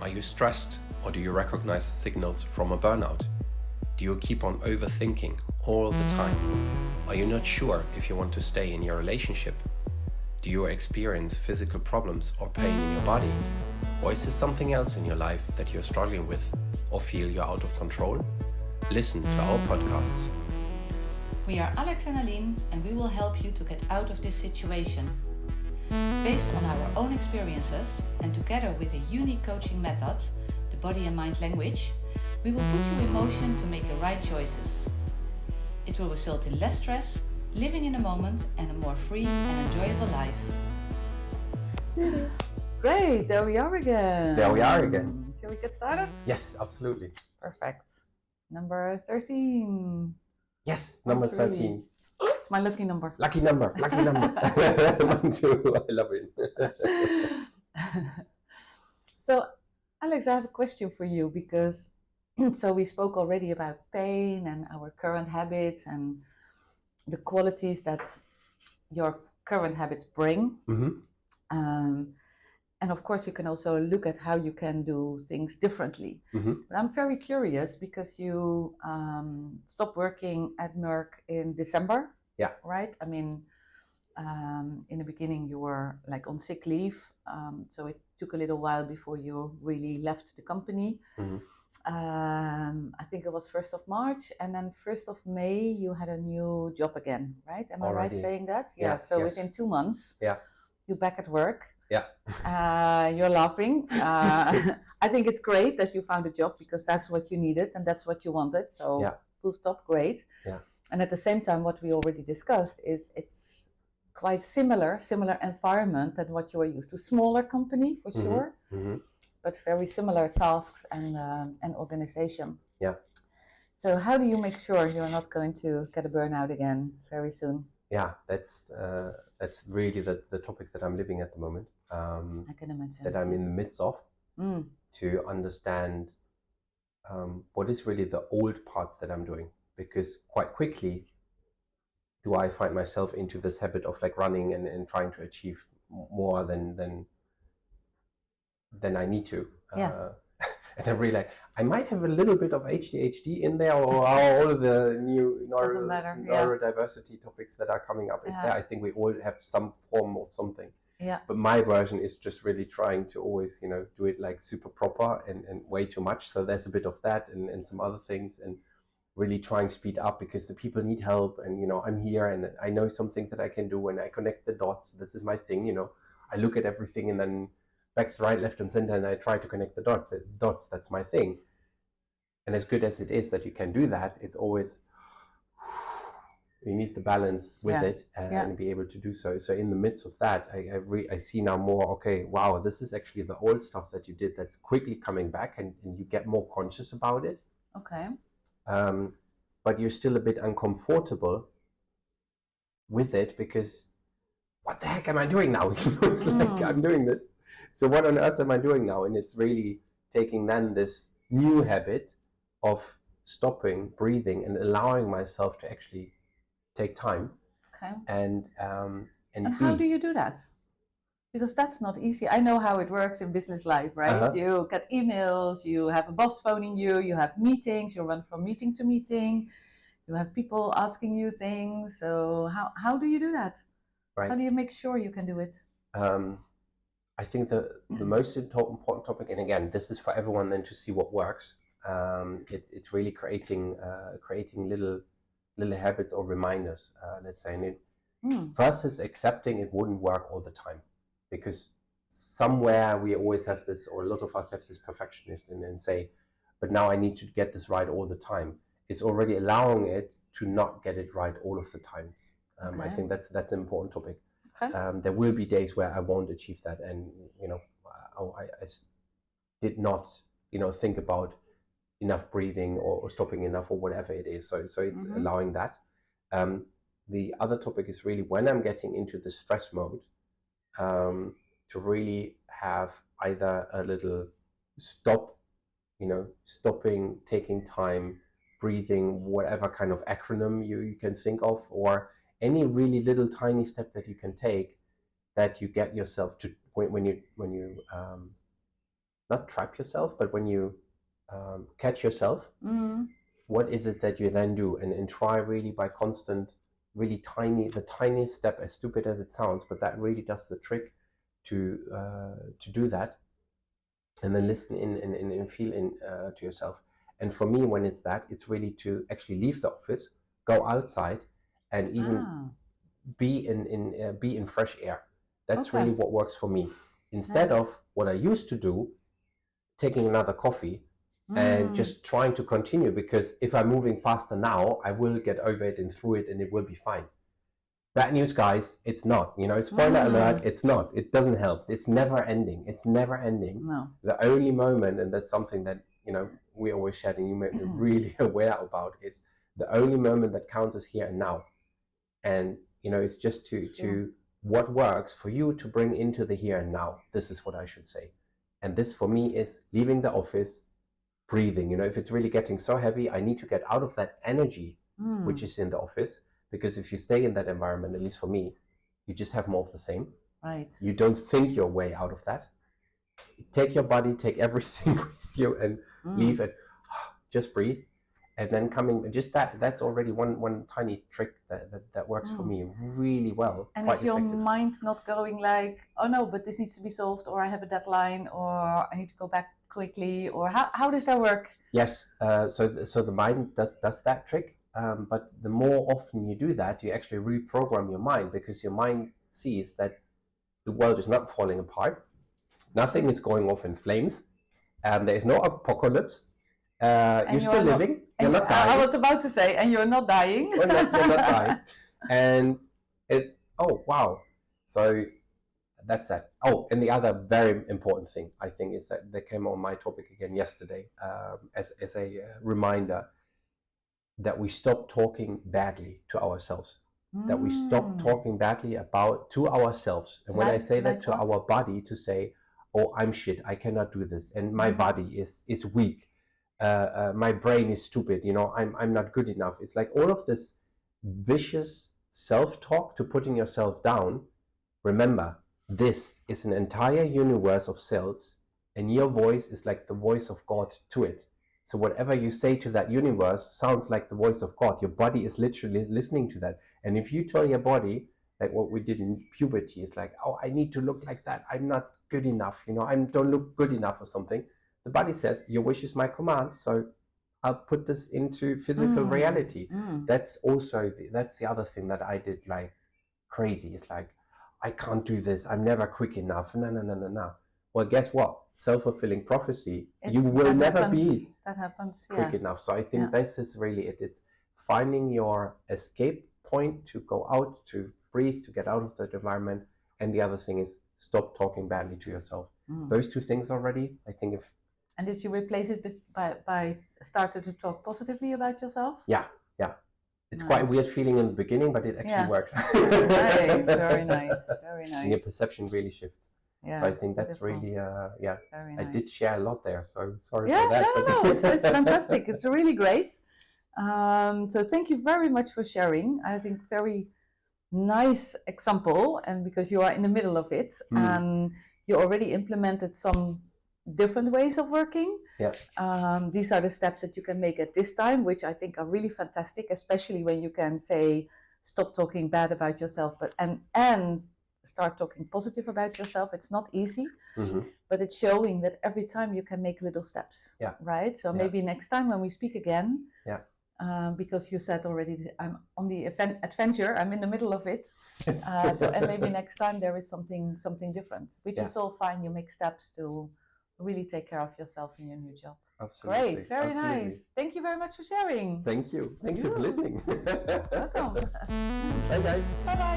Are you stressed, or do you recognize signals from a burnout? Do you keep on overthinking all the time? Are you not sure if you want to stay in your relationship? Do you experience physical problems or pain in your body? Or is there something else in your life that you're struggling with or feel you're out of control? Listen to our podcasts. We are Alex and Aline, and we will help you to get out of this situation. Based on our own experiences and together with a unique coaching method, the body and mind language, we will put you in motion to make the right choices. It will result in less stress, living in the moment, and a more free and enjoyable life. Great, there we are again. Shall we get started? Yes, absolutely. Perfect. Number 13. Yes, number 13. It's my lucky number. Lucky number. Mine too, I love it. So, Alex, I have a question for you because so we spoke already about pain and our current habits and the qualities that your current habits bring. Mm-hmm. And of course, you can also look at how you can do things differently. Mm-hmm. But I'm very curious because you stopped working at Merck in December. Yeah. Right? I mean, in the beginning, you were like on sick leave. So it took a little while before you really left the company. Mm-hmm. I think it was 1st of March. And then 1st of May, you had a new job again, right? Am I right saying that? Yeah. So within 2 months, you're back at work. Yeah. You're laughing. I think it's great that you found a job because that's what you needed and that's what you wanted. So full stop, great. Yeah. And at the same time, what we already discussed is it's quite similar environment than what you are used to. Smaller company for sure, but very similar tasks and organization. Yeah. So how do you make sure you're not going to get a burnout again very soon? Yeah, that's really the topic that I'm living at the moment. I can imagine. That I'm in the midst of to understand what is really the old parts that I'm doing, because quite quickly do I find myself into this habit of like running and trying to achieve more than I need to. And I realize I might have a little bit of ADHD in there, or all of the new neurodiversity topics that are coming up is there. I think we all have some form of something. Yeah. But my version is just really trying to always, do it like super proper and way too much. So there's a bit of that and some other things, and really trying to speed up because the people need help, and I'm here and I know something that I can do, and I connect the dots. This is my thing, I look at everything and then backs right, left and center, and I try to connect the dots. That's my thing. And as good as it is that you can do that, it's always you need the balance with it and be able to do so. So in the midst of that, I see now more, okay, wow, this is actually the old stuff that you did that's quickly coming back, and you get more conscious about it. Okay. But you're still a bit uncomfortable with it because what the heck am I doing now? It's like I'm doing this. So what on earth am I doing now? And it's really taking then this new habit of stopping, breathing, and allowing myself to actually take time. Okay. And how do you do that? Because that's not easy. I know how it works in business life, right? Uh-huh. You get emails, you have a boss phoning you have meetings, you run from meeting to meeting, you have people asking you things. So how do you do that? Right. How do you make sure you can do it? I think the most important topic, and again, this is for everyone then to see what works. It's really creating little habits or reminders, let's say. And first is accepting it wouldn't work all the time, because somewhere we always have this, or a lot of us have this perfectionist and say, but now I need to get this right all the time. It's already allowing it to not get it right all of the times. I think that's an important topic. Okay. There will be days where I won't achieve that, and I did not think about enough breathing or stopping enough or whatever it is. So it's allowing that. The other topic is really when I'm getting into the stress mode, to really have either a little stop, stopping, taking time, breathing, whatever kind of acronym you can think of, or any really little tiny step that you can take that you get yourself to when you not trap yourself, but when you catch yourself, what is it that you then do? And try really by constant, really the tiniest step, as stupid as it sounds, but that really does the trick to do that. And then listen in and feel in to yourself. And for me, when it's that, it's really to actually leave the office, go outside, and even be in fresh air. That's really what works for me. Instead of what I used to do, taking another coffee and just trying to continue, because if I'm moving faster now, I will get over it and through it, and it will be fine. Bad news, guys, it's not. Spoiler alert, it's not. It doesn't help. It's never ending. It's never ending. No. The only moment, and that's something that, we always shared and you made me really aware about, is the only moment that counts is here and now. And, it's just to what works for you to bring into the here and now. This is what I should say. And this for me is leaving the office, breathing. If it's really getting so heavy, I need to get out of that energy, which is in the office. Because if you stay in that environment, at least for me, you just have more of the same. Right. You don't think your way out of that. Take your body, take everything with you, and leave it. Just breathe. And then just that's already one tiny trick that works for me really well. And quite if your effective. mind not going like, oh no, but this needs to be solved, or I have a deadline, or I need to go back quickly, or how does that work? Yes. So the mind does that trick. But the more often you do that, you actually reprogram your mind, because your mind sees that the world is not falling apart. Nothing is going off in flames. There is no apocalypse. You're still living. You're not dying. I was about to say, and you're not dying. You're not dying. And it's, oh, wow. So that's that. Oh, and the other very important thing, I think, is that they came on my topic again yesterday as a reminder that we stop talking badly to ourselves, that we stop talking badly to ourselves. And when I say that to our body, to say, oh, I'm shit, I cannot do this, and my body is weak, my brain is stupid, I'm not good enough. It's like all of this vicious self-talk to putting yourself down. Remember, this is an entire universe of cells, and your voice is like the voice of God to it. So whatever you say to that universe sounds like the voice of God. Your body is literally listening to that. And if you tell your body, like what we did in puberty, is like, oh, I need to look like that, I'm not good enough, I don't look good enough or something. The body says, your wish is my command, so I'll put this into physical reality. That's the other thing that I did like crazy. It's like, I can't do this, I'm never quick enough. No. Well, guess what? Self-fulfilling prophecy. You will never be quick enough. So I think this is really it. It's finding your escape point to go out, to breathe, to get out of that environment. And the other thing is stop talking badly to yourself. Those two things already, I think And did you replace it by starting to talk positively about yourself? Yeah. It's quite a weird feeling in the beginning, but it actually works. Nice, very nice, very nice. And your perception really shifts. Yeah, so I think that's really, very nice. I did share a lot there, so sorry for that. No, it's fantastic. It's really great. So thank you very much for sharing. I think very nice example, and because you are in the middle of it, and you already implemented some different ways of working. Yeah. These are the steps that you can make at this time, which I think are really fantastic, especially when you can say, stop talking bad about yourself, and start talking positive about yourself. It's not easy, but it's showing that every time you can make little steps. Yeah. Right. So maybe next time when we speak again, because you said already, I'm on the adventure. I'm in the middle of it. And maybe next time there is something different, which is all fine. You make steps to really take care of yourself in your new job. Absolutely. Great. Very nice. Thank you very much for sharing. Thank you. Thank you for listening. Welcome. Bye, guys. Bye-bye.